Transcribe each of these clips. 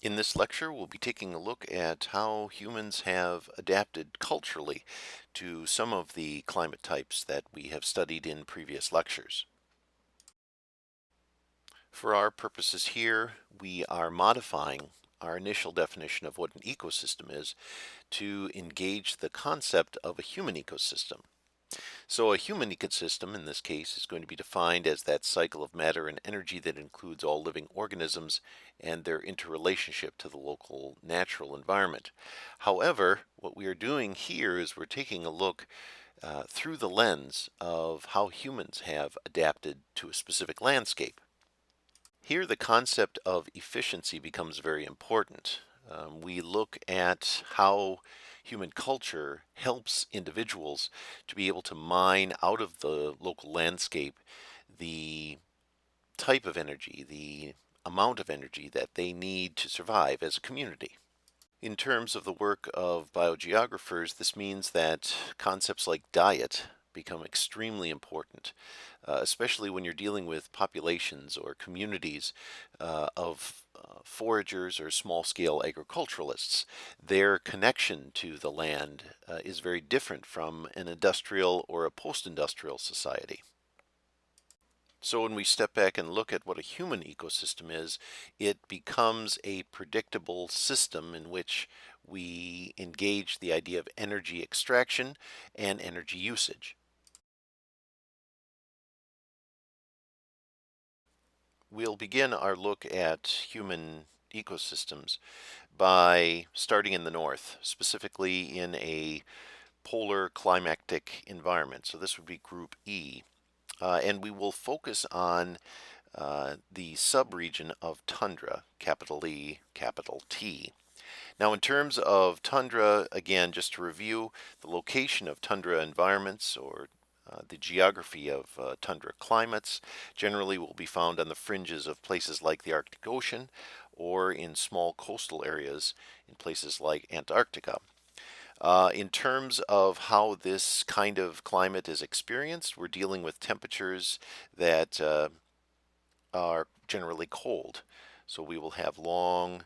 In this lecture, we'll be taking a look at how humans have adapted culturally to some of the climate types that we have studied in previous lectures. For our purposes here, we are modifying our initial definition of what an ecosystem is to engage the concept of a human ecosystem. So a human ecosystem, in this case, is going to be defined as that cycle of matter and energy that includes all living organisms and their interrelationship to the local natural environment. However, what we are doing here is we're taking a look through the lens of how humans have adapted to a specific landscape. Here, the concept of efficiency becomes very important. We look at how human culture helps individuals to be able to mine out of the local landscape the type of energy, the amount of energy that they need to survive as a community. In terms of the work of biogeographers, this means that concepts like diet become extremely important, especially when you're dealing with populations or communities of foragers or small-scale agriculturalists. Their connection to the land is very different from an industrial or a post-industrial society. So when we step back and look at what a human ecosystem is, it becomes a predictable system in which we engage the idea of energy extraction and energy usage. We'll begin our look at human ecosystems by starting in the north, specifically in a polar climatic environment. So this would be group E. And we will focus on the subregion of tundra, capital E, capital T. Now, in terms of tundra, again, just to review, the location of tundra environments or the geography of tundra climates generally will be found on the fringes of places like the Arctic Ocean or in small coastal areas in places like Antarctica. In terms of how this kind of climate is experienced, we're dealing with temperatures that are generally cold. So we will have long,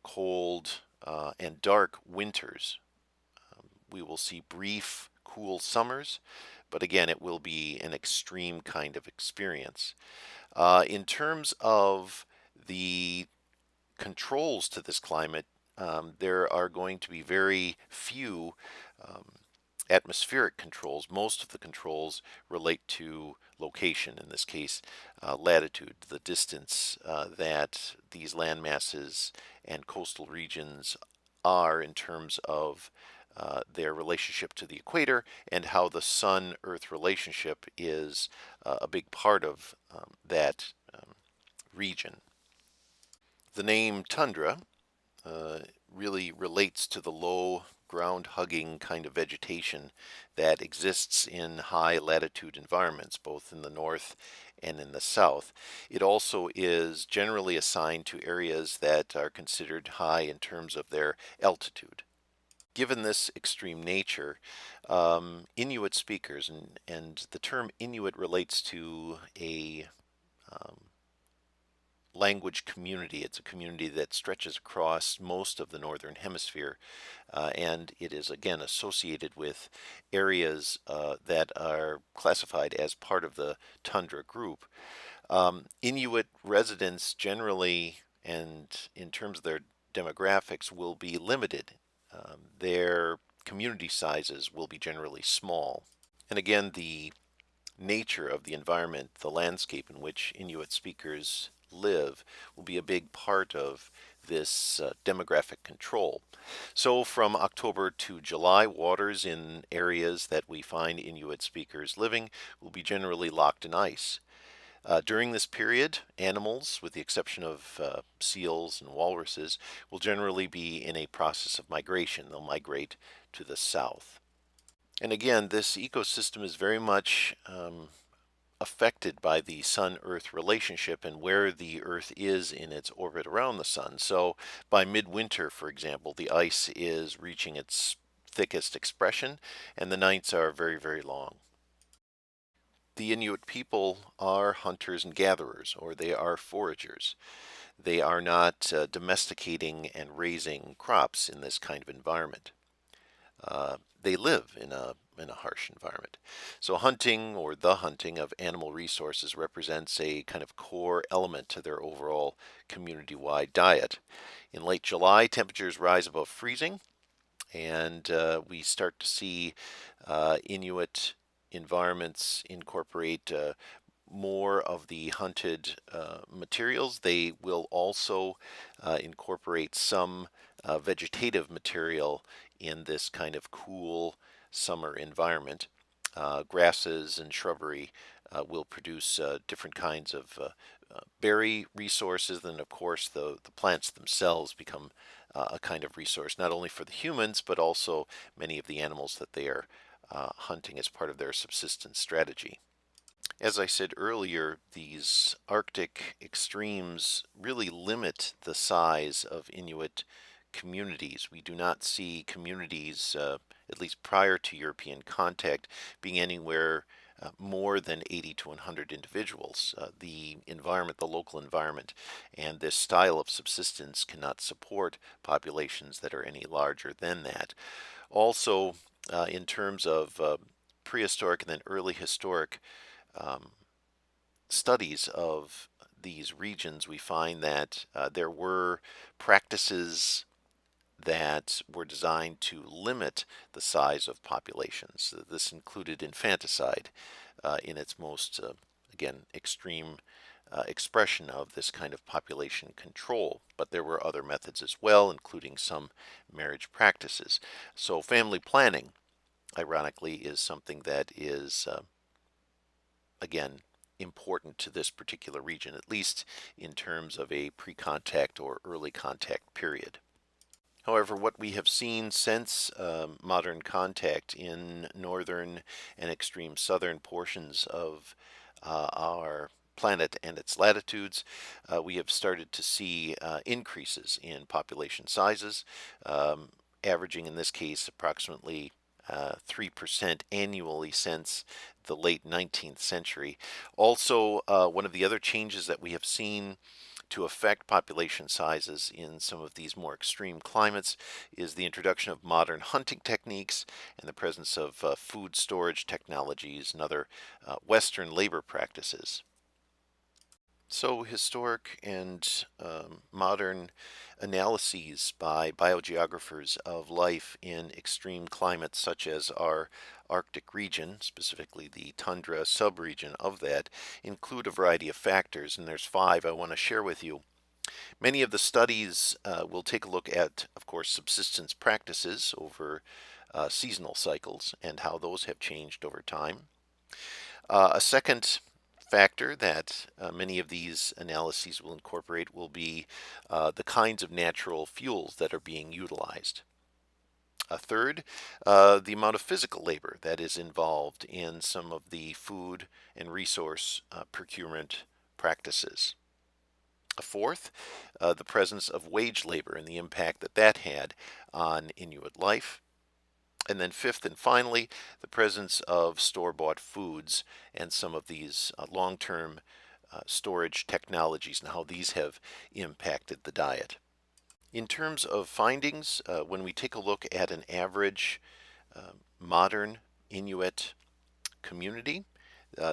cold, and dark winters. We will see brief, cool summers, but again, it will be an extreme kind of experience. In terms of the controls to this climate, there are going to be very few um, atmospheric controls. Most of the controls relate to location, in this case, latitude, the distance that these land masses and coastal regions are in terms of their relationship to the equator and how the Sun-Earth relationship is a big part of that region. The name tundra really relates to the low ground-hugging kind of vegetation that exists in high latitude environments, both in the north and in the south. It also is generally assigned to areas that are considered high in terms of their altitude. Given this extreme nature, Inuit speakers, and the term Inuit relates to a language community. It's a community that stretches across most of the northern hemisphere, and it is again associated with areas that are classified as part of the tundra group. Inuit residents generally, and in terms of their demographics, will be limited. Their community sizes will be generally small. And again, the nature of the environment, the landscape in which Inuit speakers live, will be a big part of this demographic control. So from October to July, waters in areas that we find Inuit speakers living will be generally locked in ice. During this period, animals, with the exception of seals and walruses, will generally be in a process of migration. They'll migrate to the south. And again, this ecosystem is very much affected by the Sun-Earth relationship and where the Earth is in its orbit around the Sun. So by midwinter, for example, the ice is reaching its thickest expression and the nights are very, very long. The Inuit people are hunters and gatherers, or they are foragers. They are not domesticating and raising crops in this kind of environment. They live in a harsh environment. So hunting or the hunting of animal resources represents a kind of core element to their overall community-wide diet. In late July, temperatures rise above freezing, and we start to see Inuit environments incorporate more of the hunted materials. They will also incorporate some vegetative material in this kind of cool summer environment. Grasses and shrubbery will produce different kinds of berry resources. Then, of course, the plants themselves become a kind of resource, not only for the humans, but also many of the animals that they are hunting as part of their subsistence strategy. As I said earlier, these Arctic extremes really limit the size of Inuit communities. We do not see communities, at least prior to European contact, being anywhere more than 80 to 100 individuals. The environment, the local environment, and this style of subsistence cannot support populations that are any larger than that. Also, in terms of prehistoric and then early historic um, studies of these regions, we find that there were practices that were designed to limit the size of populations. This included infanticide in its most, again, extreme expression of this kind of population control. But there were other methods as well, including some marriage practices. So family planning, ironically, is something that is again, important to this particular region, at least in terms of a pre-contact or early contact period. However, what we have seen since modern contact in northern and extreme southern portions of our planet and its latitudes, we have started to see increases in population sizes, averaging in this case approximately 3% annually since the late 19th century. Also, one of the other changes that we have seen to affect population sizes in some of these more extreme climates is the introduction of modern hunting techniques and the presence of food storage technologies and other Western labor practices. So historic and modern analyses by biogeographers of life in extreme climates such as our Arctic region, specifically the tundra subregion of that, include a variety of factors, and there's 5 I want to share with you. Many of the studies will take a look at, of course, subsistence practices over seasonal cycles and how those have changed over time. A second factor that many of these analyses will incorporate will be the kinds of natural fuels that are being utilized. A third, the amount of physical labor that is involved in some of the food and resource procurement practices. A fourth, the presence of wage labor and the impact that that had on Inuit life. And then fifth and finally, the presence of store-bought foods and some of these long-term storage technologies and how these have impacted the diet. In terms of findings, when we take a look at an average modern Inuit community,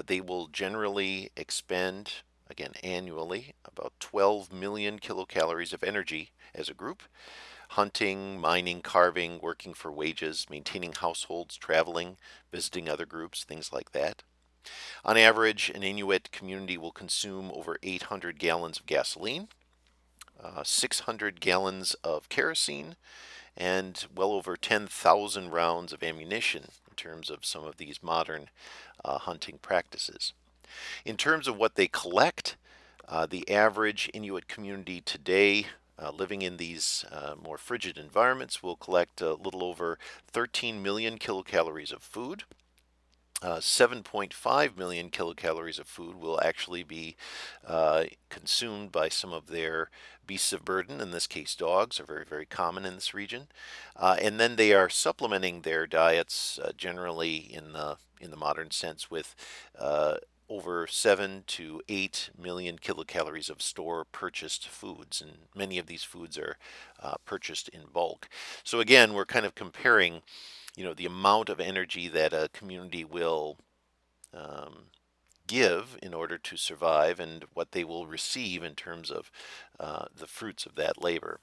they will generally expend, again annually, about 12 million kilocalories of energy as a group. Hunting, mining, carving, working for wages, maintaining households, traveling, visiting other groups, things like that. On average, an Inuit community will consume over 800 gallons of gasoline, 600 gallons of kerosene, and well over 10,000 rounds of ammunition in terms of some of these modern hunting practices. In terms of what they collect, the average Inuit community today living in these more frigid environments will collect a little over 13 million kilocalories of food. 7.5 million kilocalories of food will actually be consumed by some of their beasts of burden. In this case, dogs are very, very common in this region. And then they are supplementing their diets generally in the modern sense with over 7 to 8 million kilocalories of store purchased foods, and many of these foods are purchased in bulk. So again, we're kind of comparing, the amount of energy that a community will um, give in order to survive and what they will receive in terms of the fruits of that labor.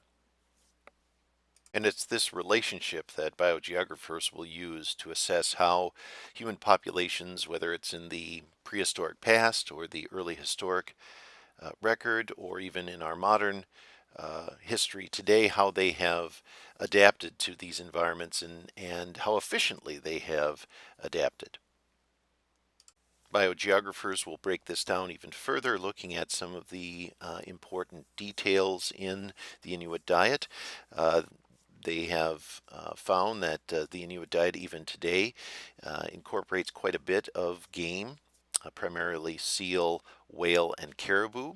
And it's this relationship that biogeographers will use to assess how human populations, whether it's in the prehistoric past or the early historic record, or even in our modern history today, how they have adapted to these environments and how efficiently they have adapted. Biogeographers will break this down even further, looking at some of the important details in the Inuit diet. They have found that the Inuit diet, even today, incorporates quite a bit of game, primarily seal, whale, and caribou.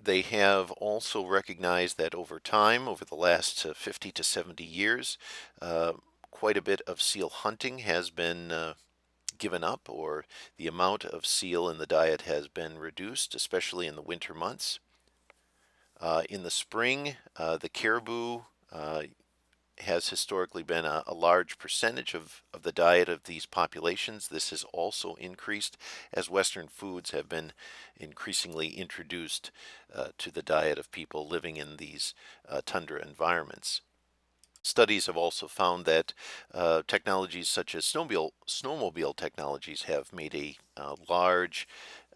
They have also recognized that over time, over the last 50 to 70 years, uh, quite a bit of seal hunting has been given up, or the amount of seal in the diet has been reduced, especially in the winter months. In the spring, the caribou has historically been a large percentage of the diet of these populations. This has also increased as Western foods have been increasingly introduced to the diet of people living in these tundra environments. Studies have also found that technologies such as snowmobile technologies have made a large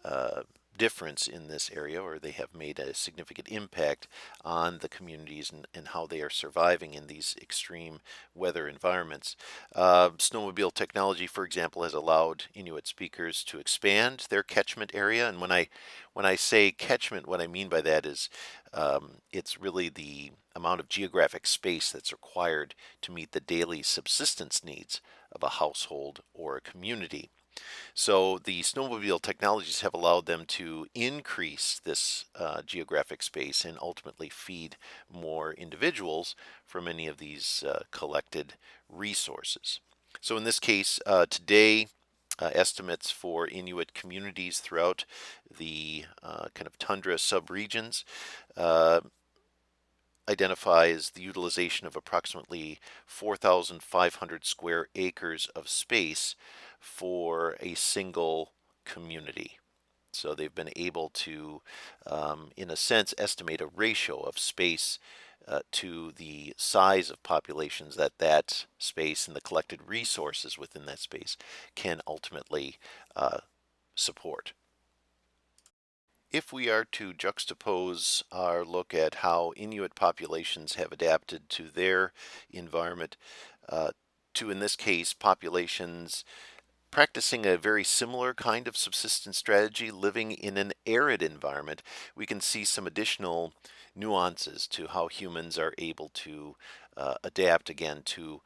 uh, difference in this area, or they have made a significant impact on the communities and how they are surviving in these extreme weather environments. Snowmobile technology, for example, has allowed Inuit speakers to expand their catchment area. And when I say catchment, what I mean by that is it's really the amount of geographic space that's required to meet the daily subsistence needs of a household or a community. So the snowmobile technologies have allowed them to increase this geographic space and ultimately feed more individuals from any of these collected resources. So in this case, today, estimates for Inuit communities throughout the kind of tundra subregions uh, identifies the utilization of approximately 4,500 square acres of space for a single community. So they've been able to, in a sense, estimate a ratio of space to the size of populations that that space and the collected resources within that space can ultimately support. If we are to juxtapose our look at how Inuit populations have adapted to their environment, uh, to, in this case, populations practicing a very similar kind of subsistence strategy, living in an arid environment, we can see some additional nuances to how humans are able to adapt again to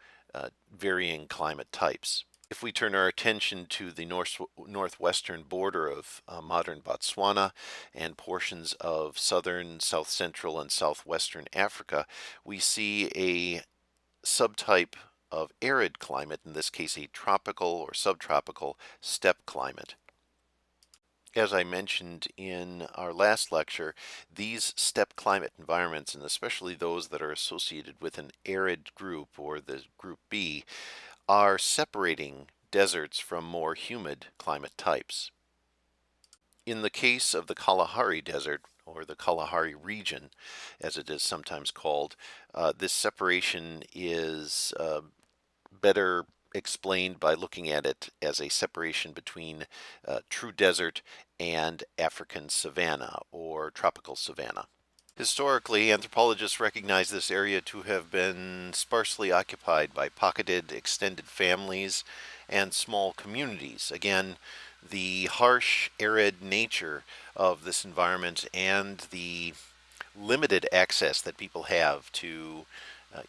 varying climate types. If we turn our attention to the northwestern border of modern Botswana and portions of southern, south central, and southwestern Africa, we see a subtype of arid climate, in this case a tropical or subtropical steppe climate. As I mentioned in our last lecture, these steppe climate environments, and especially those that are associated with an arid group or the group B, are separating deserts from more humid climate types. In the case of the Kalahari Desert, or the Kalahari region, as it is sometimes called, this separation is better explained by looking at it as a separation between true desert and African savanna or tropical savanna. Historically, anthropologists recognize this area to have been sparsely occupied by pocketed extended families and small communities. Again, the harsh, arid nature of this environment and the limited access that people have to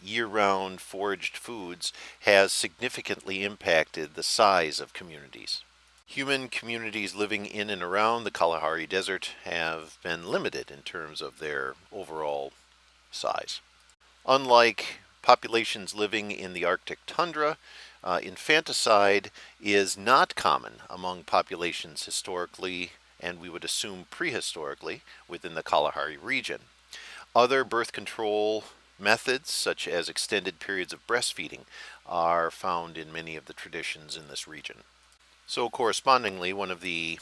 year-round foraged foods has significantly impacted the size of communities. Human communities living in and around the Kalahari Desert have been limited in terms of their overall size. Unlike populations living in the Arctic tundra, Infanticide is not common among populations historically, and we would assume prehistorically, within the Kalahari region. Other birth control methods, such as extended periods of breastfeeding, are found in many of the traditions in this region. So, correspondingly, one of the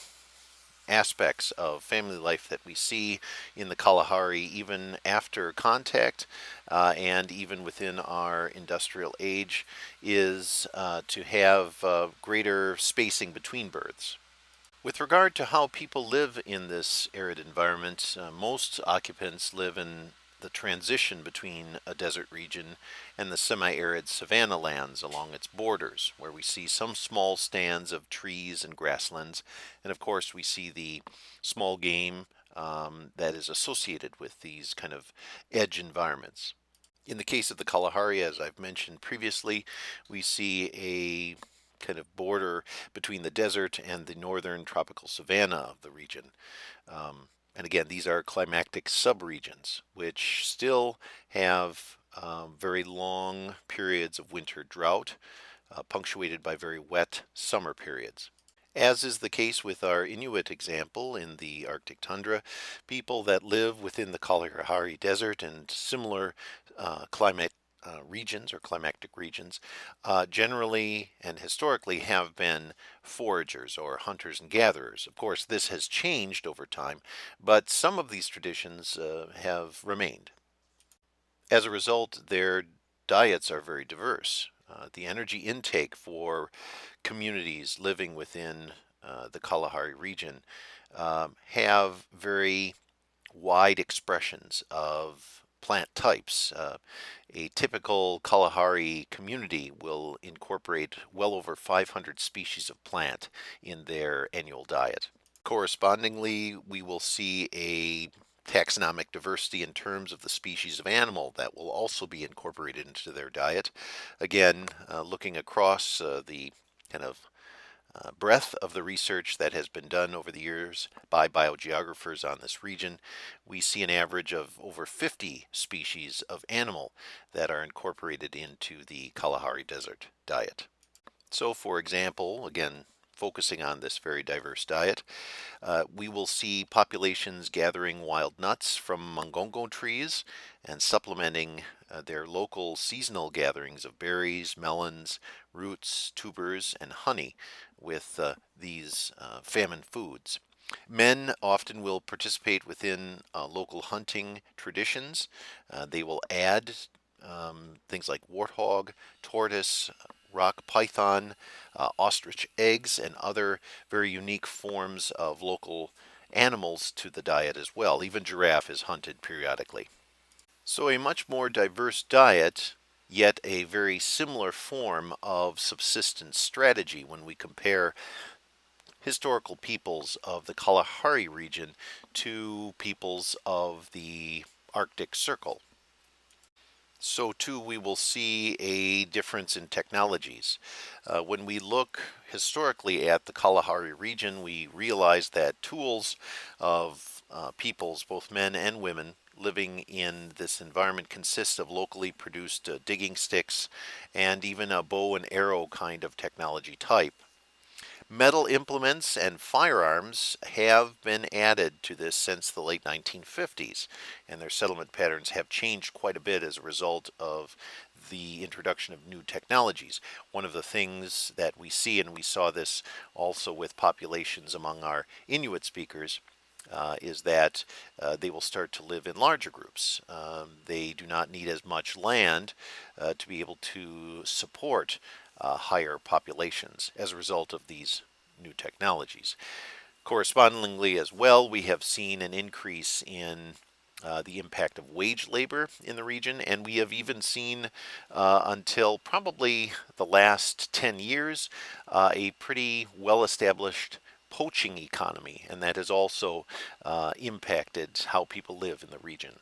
aspects of family life that we see in the Kalahari, even after contact and even within our industrial age, is to have greater spacing between births. With regard to how people live in this arid environment, most occupants live in the transition between a desert region and the semi-arid savanna lands along its borders, where we see some small stands of trees and grasslands, and of course we see the small game that is associated with these kind of edge environments. In the case of the Kalahari, as I've mentioned previously, we see a kind of border between the desert and the northern tropical savanna of the region. And again, these are climactic subregions, which still have very long periods of winter drought, punctuated by very wet summer periods. As is the case with our Inuit example in the Arctic tundra, people that live within the Kalahari Desert and similar climate regions or climactic regions generally and historically have been foragers or hunters and gatherers. Of course, this has changed over time, but some of these traditions have remained. As a result, their diets are very diverse. The energy intake for communities living within the Kalahari region have very wide expressions of plant types. A typical Kalahari community will incorporate well over 500 species of plant in their annual diet. Correspondingly, we will see a taxonomic diversity in terms of the species of animal that will also be incorporated into their diet. Again, looking across the kind of breadth of the research that has been done over the years by biogeographers on this region, we see an average of over 50 species of animal that are incorporated into the Kalahari Desert diet. So, for example, again, focusing on this very diverse diet, we will see populations gathering wild nuts from mongongo trees and supplementing their local seasonal gatherings of berries, melons, roots, tubers, and honey with these famine foods. Men often will participate within local hunting traditions. They will add things like warthog, tortoise, rock python, ostrich eggs, and other very unique forms of local animals to the diet as well. Even giraffe is hunted periodically. So a much more diverse diet, yet a very similar form of subsistence strategy when we compare historical peoples of the Kalahari region to peoples of the Arctic Circle. So too we will see a difference in technologies. When we look historically at the Kalahari region, we realize that tools of peoples, both men and women, living in this environment consist of locally produced digging sticks and even a bow and arrow kind of technology type. Metal implements and firearms have been added to this since the late 1950s, and their settlement patterns have changed quite a bit as a result of the introduction of new technologies. One of the things that we see, and we saw this also with populations among our Inuit speakers, is that they will start to live in larger groups. They do not need as much land to be able to support higher populations as a result of these new technologies. Correspondingly, as well, we have seen an increase in the impact of wage labor in the region, and we have even seen until probably the last 10 years a pretty well established poaching economy, and that has also impacted how people live in the region.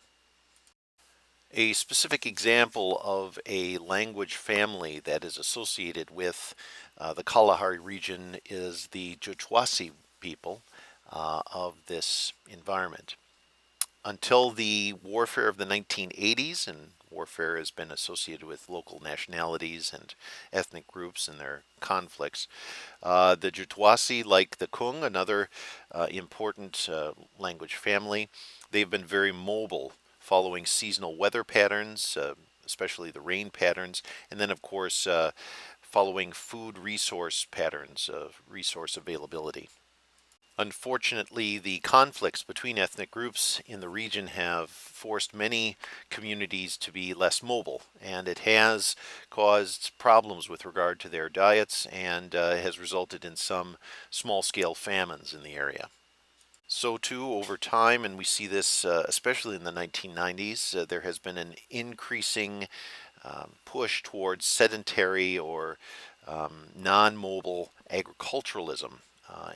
A specific example of a language family that is associated with the Kalahari region is the Juchwasi people of this environment. Until the warfare of the 1980s, and warfare has been associated with local nationalities and ethnic groups and their conflicts. The Jutwasi, like the Kung, another important language family, they've been very mobile, following seasonal weather patterns, especially the rain patterns, and then, of course, following food resource patterns of resource availability. Unfortunately, the conflicts between ethnic groups in the region have forced many communities to be less mobile, and it has caused problems with regard to their diets and has resulted in some small scale famines in the area. So, too, over time, and we see this especially in the 1990s, there has been an increasing push towards sedentary or non mobile agriculturalism.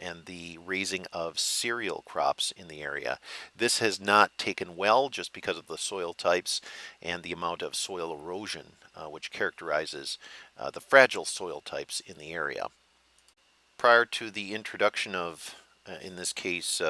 And the raising of cereal crops in the area. This has not taken well just because of the soil types and the amount of soil erosion, which characterizes the fragile soil types in the area. Prior to the introduction of, in this case,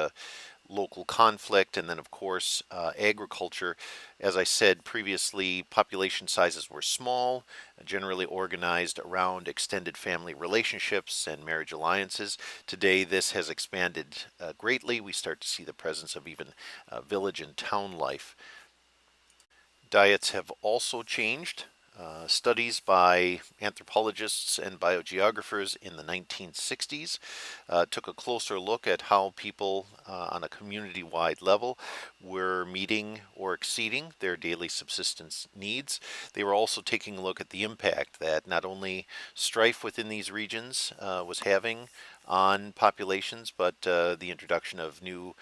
local conflict, and then, of course, agriculture. As I said previously, population sizes were small, generally organized around extended family relationships and marriage alliances. Today, this has expanded greatly. We start to see the presence of even village and town life. Diets have also changed. Studies by anthropologists and biogeographers in the 1960s took a closer look at how people on a community wide level were meeting or exceeding their daily subsistence needs. They were also taking a look at the impact that not only strife within these regions was having on populations, but the introduction of new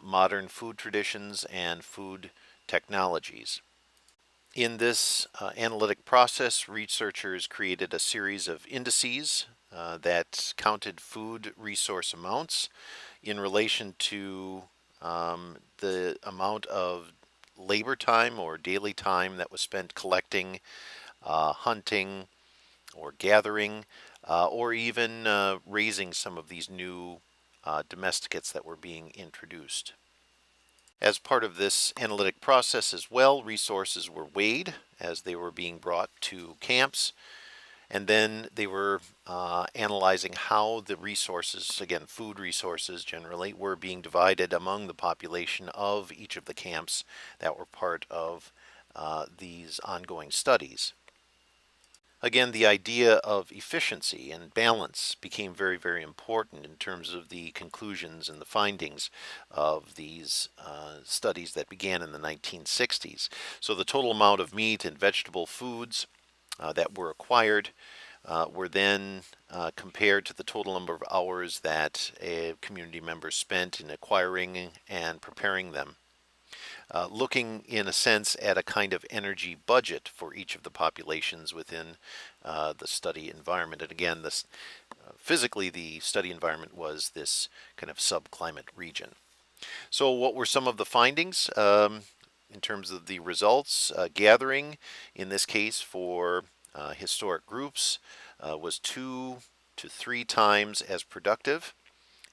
modern food traditions and food technologies. In this analytic process, researchers created a series of indices that counted food resource amounts in relation to the amount of labor time or daily time that was spent collecting, hunting, or gathering, or even raising some of these new domesticates that were being introduced. As part of this analytic process as well, resources were weighed as they were being brought to camps, and then they were analyzing how the resources, again, food resources generally, were being divided among the population of each of the camps that were part of these ongoing studies. Again, the idea of efficiency and balance became very, very important in terms of the conclusions and the findings of these studies that began in the 1960s. So the total amount of meat and vegetable foods that were acquired were then compared to the total number of hours that community members spent in acquiring and preparing them. Looking in a sense at a kind of energy budget for each of the populations within the study environment. And again, this physically the study environment was this kind of subclimate region. So what were some of the findings in terms of the results? Gathering, in this case for historic groups, was 2 to 3 times as productive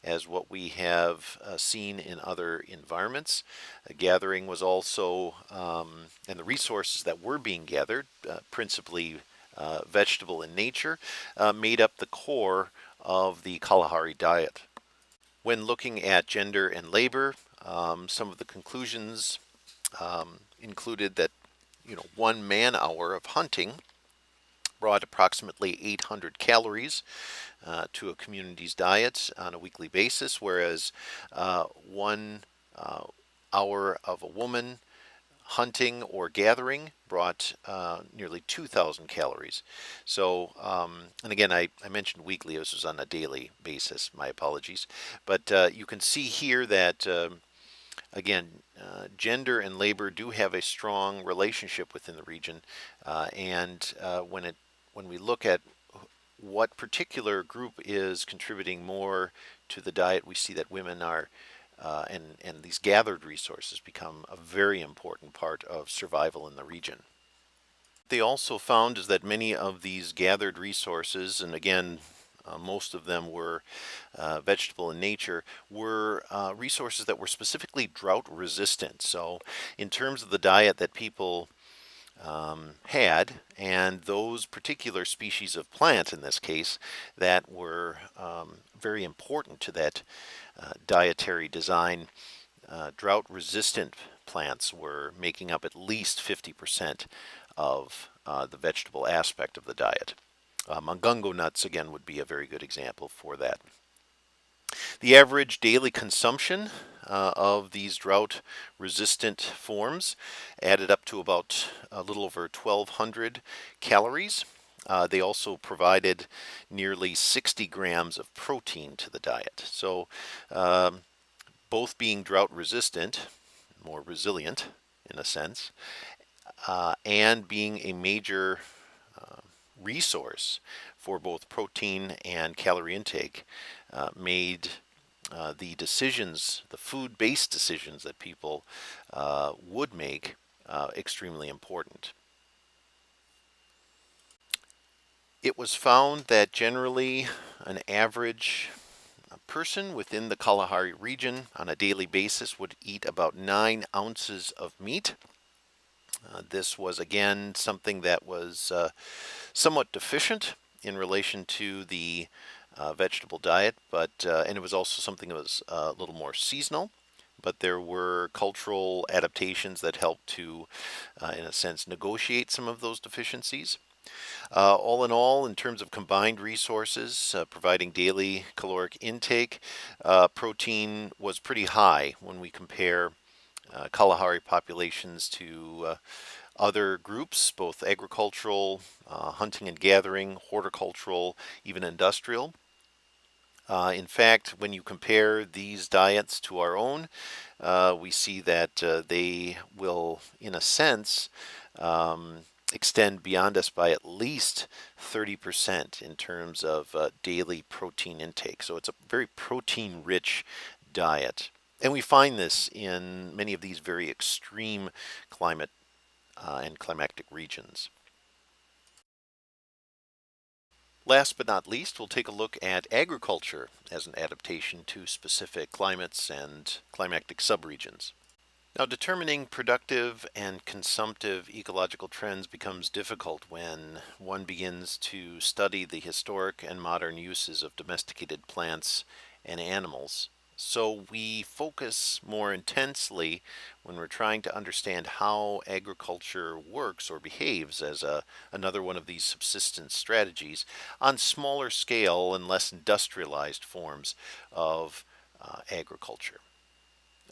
as what we have seen in other environments. Gathering was also, and the resources that were being gathered, principally vegetable in nature, made up the core of the Kalahari diet. When looking at gender and labor, some of the conclusions included that 1 man-hour of hunting brought approximately 800 calories to a community's diet on a weekly basis, whereas 1 hour of a woman hunting or gathering brought nearly 2,000 calories. So, and again, I mentioned weekly, this was on a daily basis, my apologies. But you can see here that, again, gender and labor do have a strong relationship within the region. And when we look at what particular group is contributing more to the diet, we see that women are, and these gathered resources become a very important part of survival in the region. They also found is that many of these gathered resources, and again, most of them were vegetable in nature, were resources that were specifically drought resistant. So in terms of the diet that people had, and those particular species of plant in this case that were very important to that dietary design, drought resistant plants were making up at least 50% of the vegetable aspect of the diet. Mungungo nuts, again, would be a very good example for that. The average daily consumption of these drought resistant forms added up to about a little over 1,200 calories. They also provided nearly 60 grams of protein to the diet. So, both being drought resistant, more resilient in a sense, and being a major resource for both protein and calorie intake, made the decisions, the food-based decisions that people would make, extremely important. It was found that generally an average person within the Kalahari region on a daily basis would eat about 9 ounces of meat. This was again something that was somewhat deficient in relation to the vegetable diet, but and it was also something that was a little more seasonal. But there were cultural adaptations that helped to, in a sense, negotiate some of those deficiencies. All in all, in terms of combined resources, providing daily caloric intake, protein was pretty high when we compare Kalahari populations to other groups, both agricultural, hunting and gathering, horticultural, even industrial. In fact, when you compare these diets to our own, we see that they will, in a sense, extend beyond us by at least 30% in terms of daily protein intake. So it's a very protein-rich diet. And we find this in many of these very extreme climate and climatic regions. Last but not least, we'll take a look at agriculture as an adaptation to specific climates and climatic subregions. Now, determining productive and consumptive ecological trends becomes difficult when one begins to study the historic and modern uses of domesticated plants and animals. So we focus more intensely when we're trying to understand how agriculture works or behaves as another one of these subsistence strategies on smaller scale and less industrialized forms of agriculture.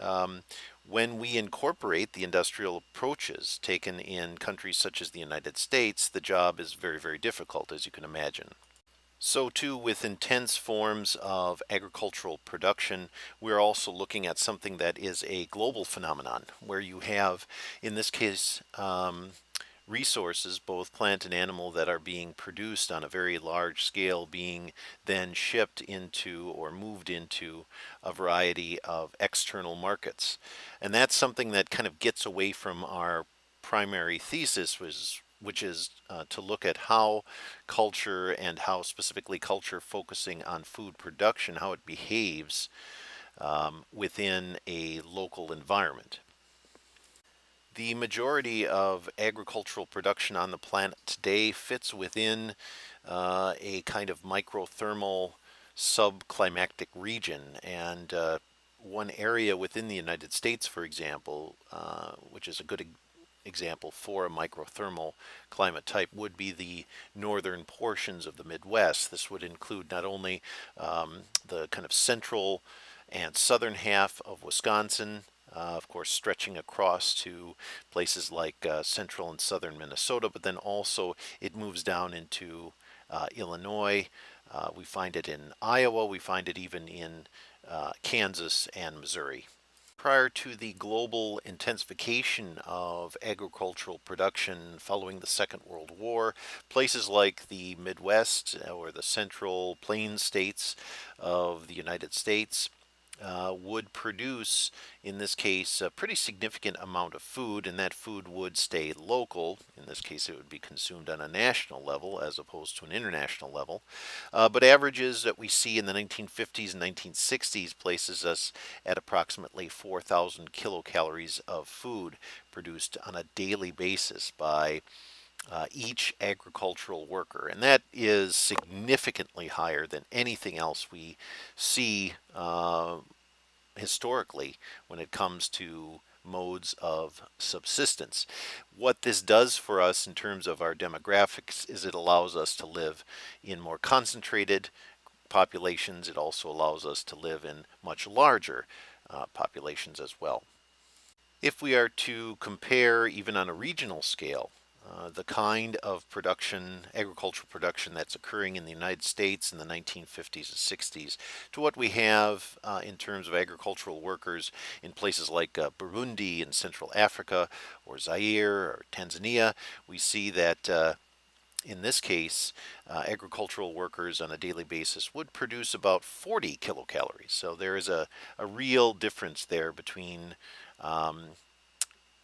Um, when we incorporate the industrial approaches taken in countries such as the United States, the job is very, very difficult, as you can imagine. So too, with intense forms of agricultural production, we're also looking at something that is a global phenomenon, where you have, in this case, resources, both plant and animal, that are being produced on a very large scale, being then shipped into or moved into a variety of external markets. And that's something that kind of gets away from our primary thesis, which is to look at how culture, and how specifically culture focusing on food production, how it behaves within a local environment. The majority of agricultural production on the planet today fits within a kind of microthermal subclimatic region. And one area within the United States, for example, which is a good example for a microthermal climate type, would be the northern portions of the Midwest. This would include not only the kind of central and southern half of Wisconsin, of course, stretching across to places like central and southern Minnesota, but then also it moves down into Illinois. We find it in Iowa. We find it even in Kansas and Missouri. Prior to the global intensification of agricultural production following the Second World War, places like the Midwest or the central plains states of the United States would produce, in this case, a pretty significant amount of food, and that food would stay local. In this case, it would be consumed on a national level as opposed to an international level. But averages that we see in the 1950s and 1960s places us at approximately 4,000 kilocalories of food produced on a daily basis by each agricultural worker. And that is significantly higher than anything else we see historically when it comes to modes of subsistence. What this does for us in terms of our demographics is it allows us to live in more concentrated populations. It also allows us to live in much larger populations as well. If we are to compare even on a regional scale, the kind of production, agricultural production that's occurring in the United States in the 1950s and 60s to what we have in terms of agricultural workers in places like Burundi in Central Africa or Zaire or Tanzania, we see that in this case, agricultural workers on a daily basis would produce about 40 kilocalories. So there is a real difference there between um,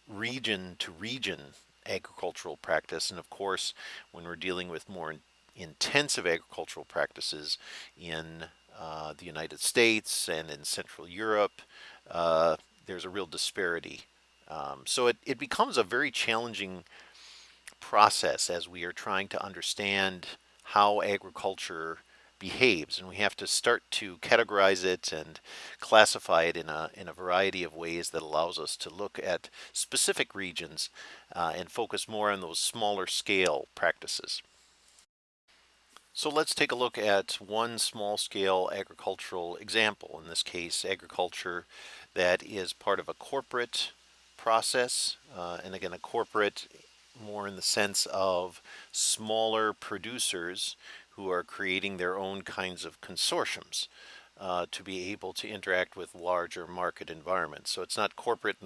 region to region agricultural practice. And of course, when we're dealing with more intensive agricultural practices in the United States and in Central Europe, there's a real disparity. So it becomes a very challenging process as we are trying to understand how agriculture behaves, and we have to start to categorize it and classify it in a variety of ways that allows us to look at specific regions and focus more on those smaller scale practices. So let's take a look at one small scale agricultural example, in this case agriculture that is part of a corporate process, and again a corporate more in the sense of smaller producers who are creating their own kinds of consortiums to be able to interact with larger market environments. So it's not corporate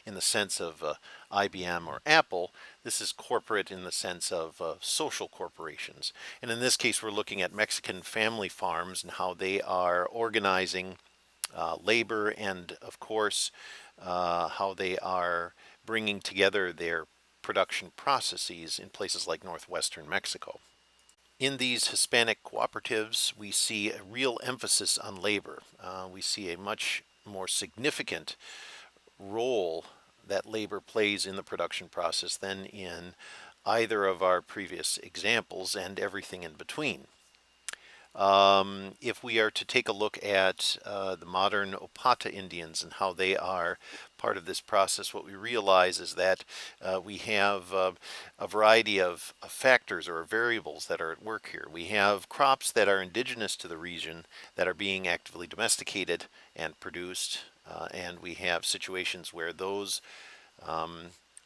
in the sense of IBM or Apple. This is corporate in the sense of social corporations. And in this case, we're looking at Mexican family farms and how they are organizing labor and, of course, how they are bringing together their production processes in places like northwestern Mexico. In these Hispanic cooperatives, we see a real emphasis on labor. We see a much more significant role that labor plays in the production process than in either of our previous examples and everything in between. If we are to take a look at the modern Opata Indians and how they are part of this process, what we realize is that we have a variety of factors or variables that are at work here. We have crops that are indigenous to the region that are being actively domesticated and produced, and we have situations where those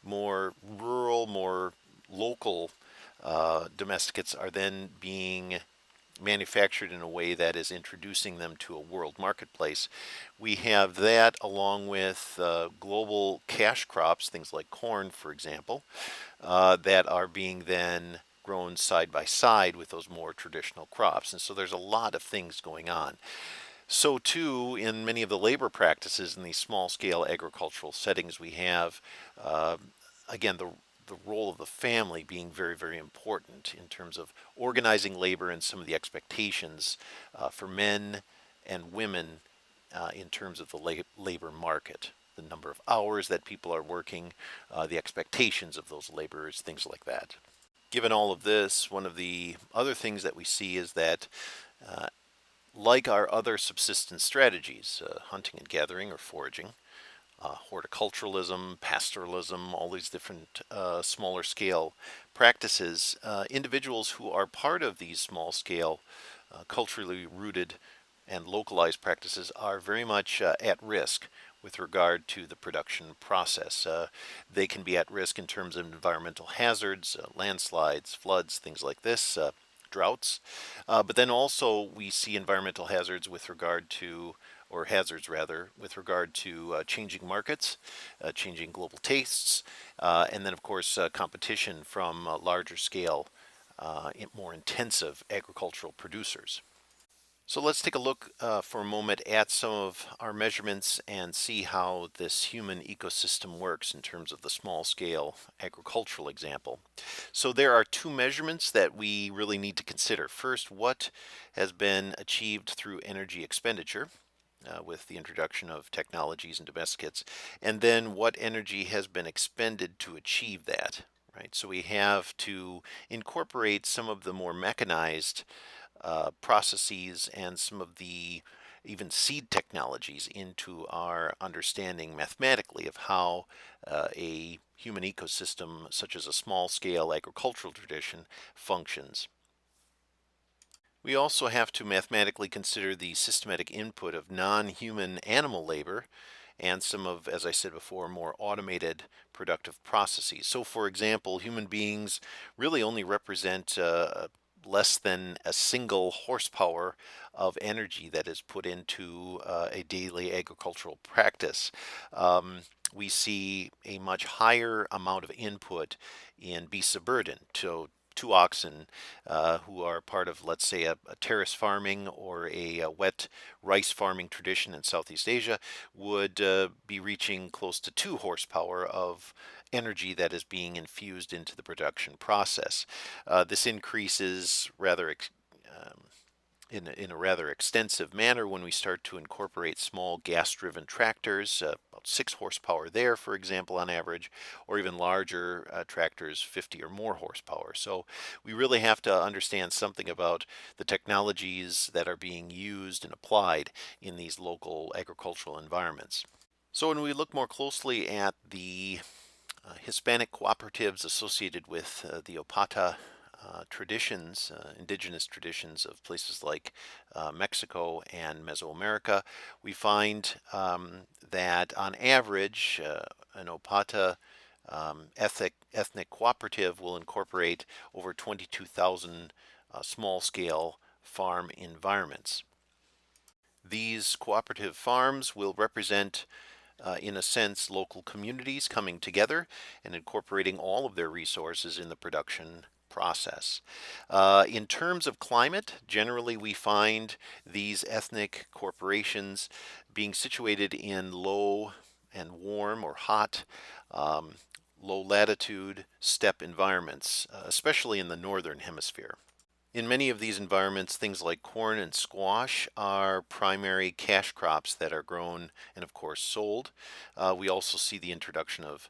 more rural, more local domesticates are then being manufactured in a way that is introducing them to a world marketplace. We have that along with global cash crops, things like corn, for example, that are being then grown side by side with those more traditional crops. And so there's a lot of things going on. So too, in many of the labor practices in these small-scale agricultural settings, we have, again, the role of the family being very, very important in terms of organizing labor and some of the expectations for men and women in terms of the labor market, the number of hours that people are working, the expectations of those laborers, things like that. Given all of this, one of the other things that we see is that like our other subsistence strategies, hunting and gathering or foraging, horticulturalism, pastoralism, all these different smaller scale practices, individuals who are part of these small scale, culturally rooted and localized practices are very much at risk with regard to the production process. They can be at risk in terms of environmental hazards, landslides, floods, things like this, droughts. But then also we see environmental hazards with regard to, or hazards rather, with regard to changing markets, changing global tastes, and then of course competition from larger scale, more intensive agricultural producers. So let's take a look for a moment at some of our measurements and see how this human ecosystem works in terms of the small scale agricultural example. So there are two measurements that we really need to consider. First, what has been achieved through energy expenditure with the introduction of technologies and domesticates, and then what energy has been expended to achieve that. Right, so we have to incorporate some of the more mechanized processes and some of the even seed technologies into our understanding mathematically of how a human ecosystem, such as a small scale agricultural tradition, functions. We also have to mathematically consider the systematic input of non-human animal labor and some of, as I said before, more automated productive processes. So for example, human beings really only represent less than a single horsepower of energy that is put into a daily agricultural practice. Um, we see a much higher amount of input in beasts of burden. So two oxen who are part of, let's say, a terrace farming or a wet rice farming tradition in Southeast Asia would be reaching close to 2 horsepower of energy that is being infused into the production process. This increases um, in a rather extensive manner when we start to incorporate small gas-driven tractors, about 6 horsepower there, for example, on average, or even larger tractors, 50 or more horsepower. So we really have to understand something about the technologies that are being used and applied in these local agricultural environments. So when we look more closely at the Hispanic cooperatives associated with the Opata traditions, indigenous traditions of places like Mexico and Mesoamerica, we find that on average, an Opata ethnic cooperative will incorporate over 22,000 small-scale farm environments. These cooperative farms will represent in a sense, local communities coming together and incorporating all of their resources in the production process. In terms of climate, generally we find these ethnic corporations being situated in low and warm or hot, um, low latitude steppe environments, especially in the northern hemisphere. In many of these environments, things like corn and squash are primary cash crops that are grown and, of course, sold. We also see the introduction of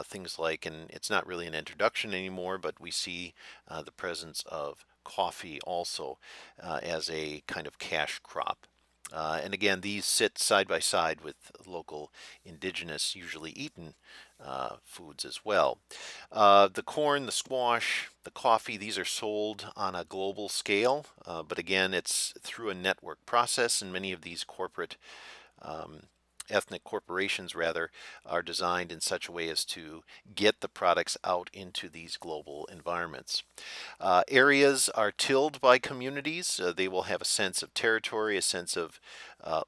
things like, and it's not really an introduction anymore, but we see the presence of coffee also as a kind of cash crop. And again, these sit side by side with local indigenous, usually eaten foods as well. The corn, the squash, the coffee, these are sold on a global scale, but again, it's through a network process, and many of these corporate um, ethnic corporations rather are designed in such a way as to get the products out into these global environments. Areas are tilled by communities. They will have a sense of territory, a sense of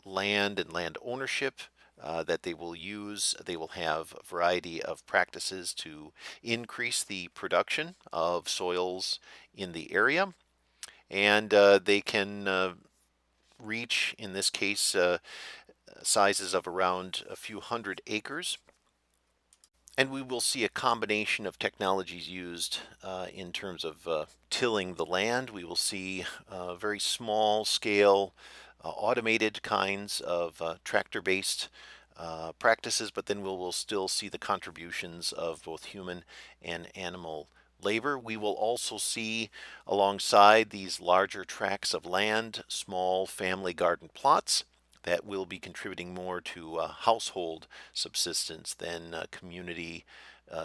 land and land ownership that they will use. They will have a variety of practices to increase the production of soils in the area. And they can reach, in this case, sizes of around a few hundred acres. And we will see a combination of technologies used in terms of tilling the land. We will see very small scale automated kinds of tractor-based practices, but then we'll still see the contributions of both human and animal labor. We will also see alongside these larger tracts of land, small family garden plots that will be contributing more to household subsistence than community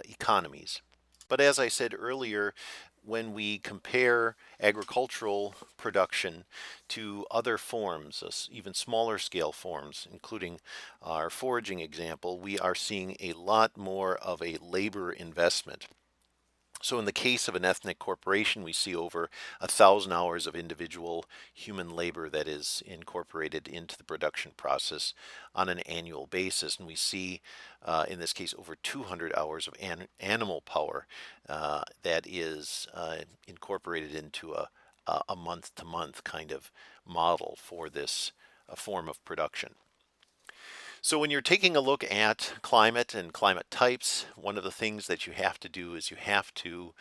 economies. But as I said earlier, when we compare agricultural production to other forms, even smaller scale forms, including our foraging example, we are seeing a lot more of a labor investment. So in the case of an ethnic corporation, we see over 1,000 hours of individual human labor that is incorporated into the production process on an annual basis. And we see, in this case, over 200 hours of animal power that is incorporated into a a month-to-month kind of model for this form of production. So when you're taking a look at climate and climate types, one of the things that you have to do is you have to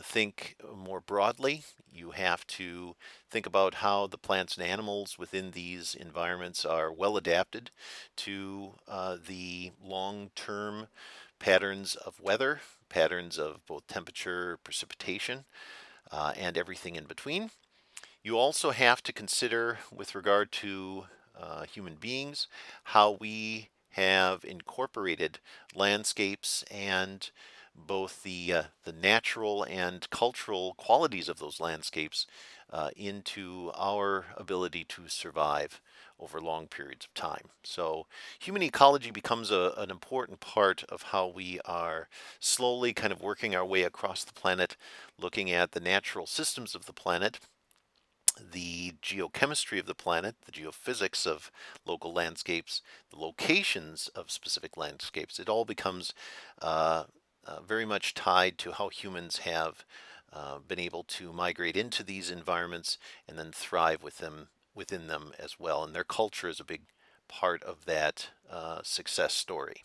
think more broadly. You have to think about how the plants and animals within these environments are well adapted to the long-term patterns of weather, patterns of both temperature, precipitation, and everything in between. You also have to consider, with regard to human beings, how we have incorporated landscapes and both the natural and cultural qualities of those landscapes into our ability to survive over long periods of time. So human ecology becomes an important part of how we are slowly kind of working our way across the planet, looking at the natural systems of the planet, the geochemistry of the planet, the geophysics of local landscapes, the locations of specific landscapes. It all becomes very much tied to how humans have been able to migrate into these environments and then thrive within them as well. And their culture is a big part of that success story.